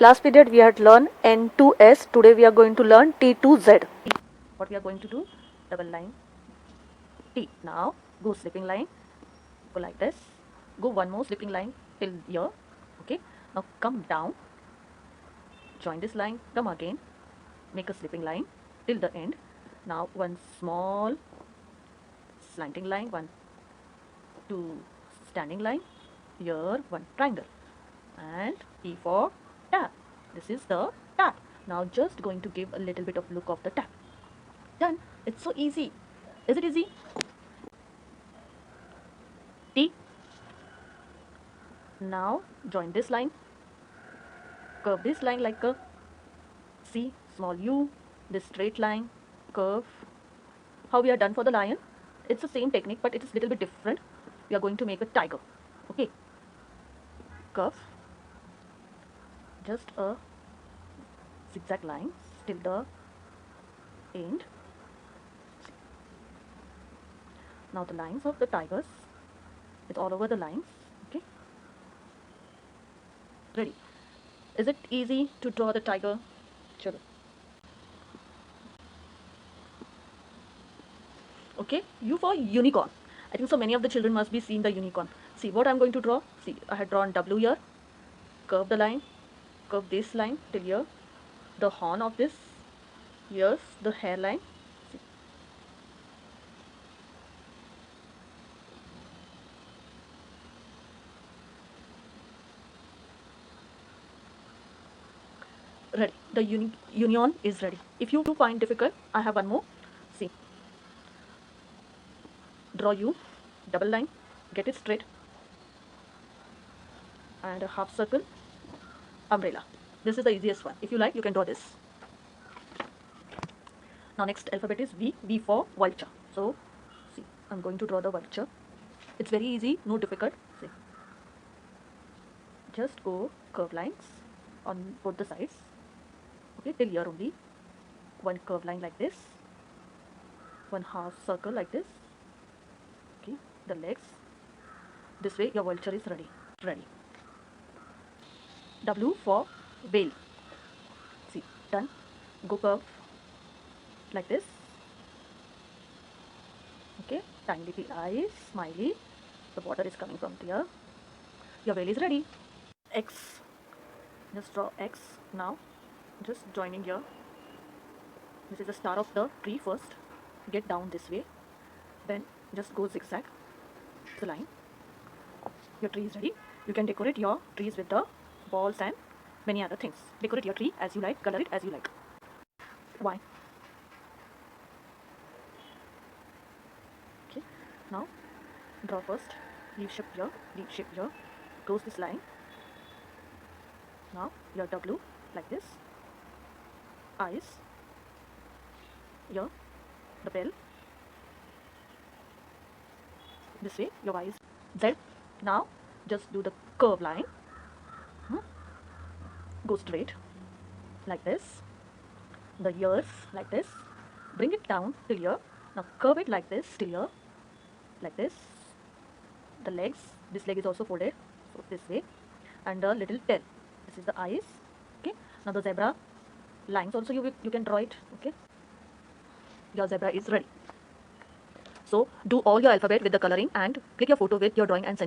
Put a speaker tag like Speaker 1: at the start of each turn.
Speaker 1: Last period we had learned N to S. Today we are going to learn T to Z. What we are going to do? Double line T. Now go slipping line. Go like this. Go one more slipping line till here. Okay. Now come down. Join this line. Come again. Make a slipping line till the end. Now one small slanting line. One, two standing line. Here one triangle. And T for tap. This is the tap. Now just going to give a little bit of look of the tap. Done. It's so easy. Is it easy? T. Now join this line. Curve this line like a C, small u, this straight line, curve. How we are done for the lion? It's the same technique, but it is a little bit different. We are going to make a tiger. Okay. Curve. Just a zigzag line till the end. Now the lines of the tigers, it's all over the lines. Okay. Ready. Is it easy to draw the tiger? Chalo. Okay, U for unicorn. I think so many of the children must be seeing the unicorn. See what I'm going to draw. See, I had drawn W here. Curve the line. Curve this line till here. The horn of this. Here's the hairline. See. Ready. The union is ready. If you find difficult, I have one more. See. Draw U. Double line. Get it straight. And a half circle. Umbrella. This is the easiest one. If you like, you can draw this. Now next alphabet is V. V for vulture. So see, I'm going to draw the vulture. It's very easy, no difficult. See, just go curve lines on both the sides. Okay, till here only. One curve line like this. One half circle like this. Okay, the legs. This way your vulture is ready. Ready. W for whale. See, done. Go curve like this. Okay, tiny little eyes, smiley. The water is coming from here. Your whale is ready. X. Just draw X now. Just joining here. This is the star of the tree first. Get down this way. Then just go zigzag the line. Your tree is ready. You can decorate your trees with the balls and many other things. Decorate your tree as you like. Color it as you like. Why? Okay. Now draw first. Leaf shape here. Leaf shape here. Close this line. Now your W like this. Eyes. Here. The bell. This way your eyes. Z. Now just do the curve line. Go straight like this. The ears like this. Bring it down till here. Now curve it like this till here. Like this. The legs. This leg is also folded. So this way. And the little tail. This is the eyes. Okay. Now the zebra lines also you can draw it. Okay. Your zebra is ready. So do all your alphabet with the coloring and click your photo with your drawing and send.